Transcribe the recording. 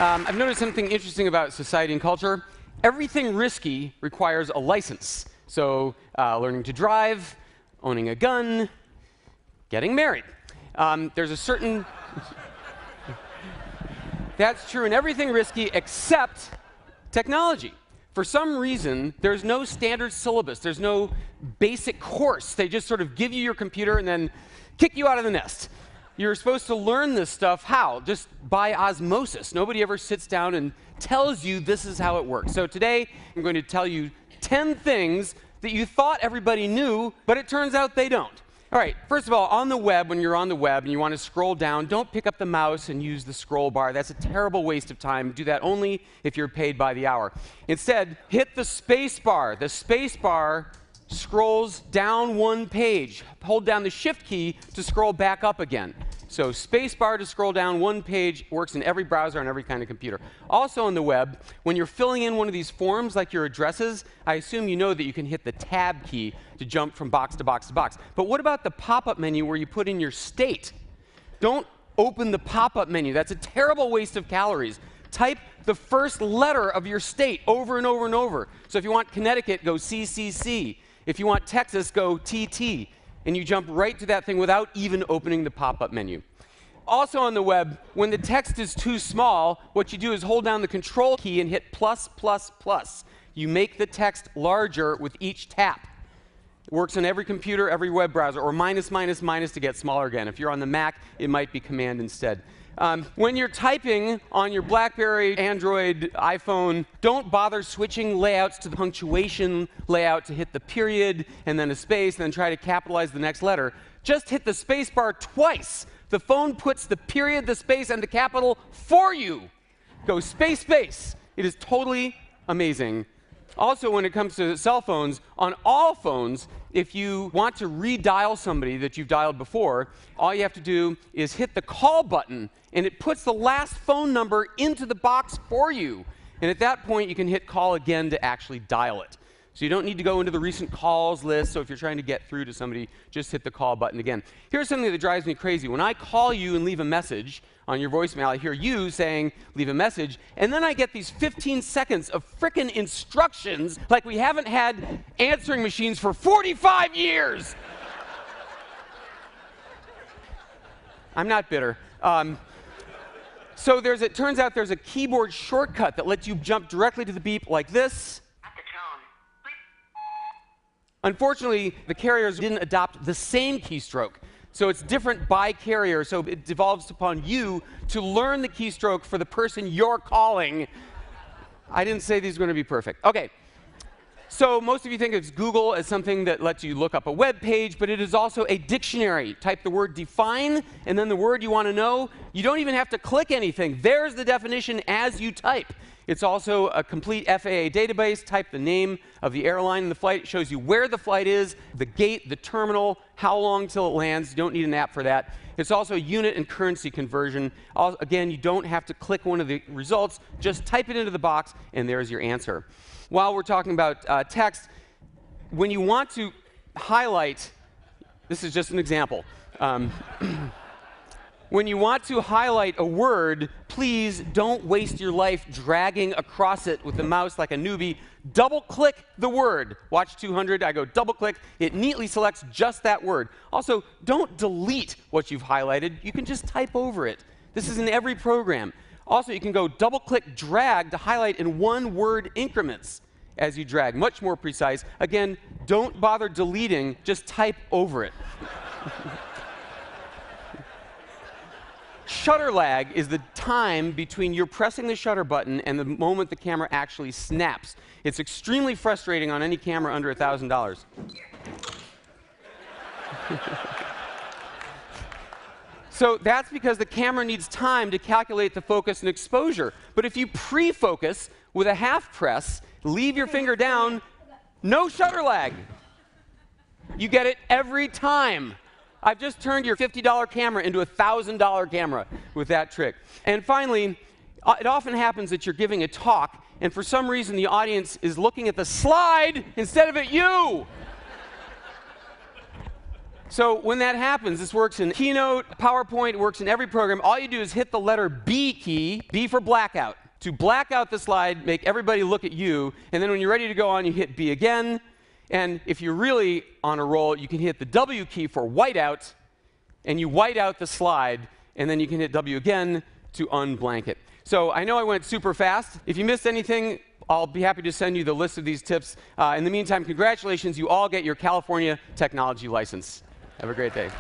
I've noticed something interesting about society and culture. Everything risky requires a license. So learning to drive, owning a gun, getting married. There's a certain... That's true in everything risky except technology. For some reason, there's no standard syllabus. There's no basic course. They just sort of give you your computer and then kick you out of the nest. You're supposed to learn this stuff how? Just by osmosis. Nobody ever sits down and tells you this is how it works. So today, I'm going to tell you 10 things that you thought everybody knew, but it turns out they don't. All right, first of all, on the web, when you're on the web and you want to scroll down, don't pick up the mouse and use the scroll bar. That's a terrible waste of time. Do that only if you're paid by the hour. Instead, hit the space bar. The space bar scrolls down one page. Hold down the shift key to scroll back up again. So space bar to scroll down one page works in every browser on every kind of computer. Also on the web, when you're filling in one of these forms, like your addresses, I assume you know that you can hit the tab key to jump from box to box to box. But what about the pop-up menu where you put in your state? Don't open the pop-up menu. That's a terrible waste of calories. Type the first letter of your state over and over and over. So if you want Connecticut, go CCC. If you want Texas, go TT. And you jump right to that thing without even opening the pop-up menu. Also on the web, when the text is too small, what you do is hold down the control key and hit plus, plus, plus. You make the text larger with each tap. It works on every computer, every web browser, or minus, minus, minus to get smaller again. If you're on the Mac, it might be command instead. When you're typing on your BlackBerry, Android, iPhone, don't bother switching layouts to the punctuation layout to hit the period and then a space and then try to capitalize the next letter. Just hit the space bar twice. The phone puts the period, the space, and the capital for you. Go space, space. It is totally amazing. Also, when it comes to cell phones, on all phones, if you want to redial somebody that you've dialed before, all you have to do is hit the call button, and it puts the last phone number into the box for you. And at that point, you can hit call again to actually dial it. So you don't need to go into the recent calls list. So if you're trying to get through to somebody, just hit the call button again. Here's something that drives me crazy. When I call you and leave a message on your voicemail, I hear you saying, leave a message, and then I get these 15 seconds of frickin' instructions like we haven't had answering machines for 45 years. I'm not bitter. So it turns out there's a keyboard shortcut that lets you jump directly to the beep like this. Unfortunately, the carriers didn't adopt the same keystroke. So it's different by carrier, so it devolves upon you to learn the keystroke for the person you're calling. I didn't say these are going to be perfect. OK. So most of you think of Google as something that lets you look up a web page, but it is also a dictionary. Type the word define, and then the word you want to know. You don't even have to click anything. There's the definition as you type. It's also a complete FAA database. Type the name of the airline and the flight. It shows you where the flight is, the gate, the terminal, how long till it lands. You don't need an app for that. It's also unit and currency conversion. Again, you don't have to click one of the results. Just type it into the box, and there's your answer. While we're talking about text, when you want to highlight, this is just an example. When you want to highlight a word, please don't waste your life dragging across it with the mouse like a newbie. Double-click the word. Watch 200, I go double-click. It neatly selects just that word. Also, don't delete what you've highlighted. You can just type over it. This is in every program. Also, you can go double-click drag to highlight in one-word increments as you drag. Much more precise. Again, don't bother deleting. Just type over it. Shutter lag is the time between you're pressing the shutter button and the moment the camera actually snaps. It's extremely frustrating on any camera under $1,000. So that's because the camera needs time to calculate the focus and exposure. But if you pre-focus with a half press, leave your finger down, no shutter lag. You get it every time. I've just turned your $50 camera into a $1,000 camera with that trick. And finally, it often happens that you're giving a talk, and for some reason the audience is looking at the slide instead of at you. So when that happens, this works in Keynote, PowerPoint, it works in every program. All you do is hit the letter B key, B for blackout, to black out the slide, make everybody look at you, and then when you're ready to go on, you hit B again. And if you're really on a roll, you can hit the W key for whiteout, and you white out the slide, and then you can hit W again to unblank it. So I know I went super fast. If you missed anything, I'll be happy to send you the list of these tips. In the meantime, congratulations, you all get your California technology license. Have a great day.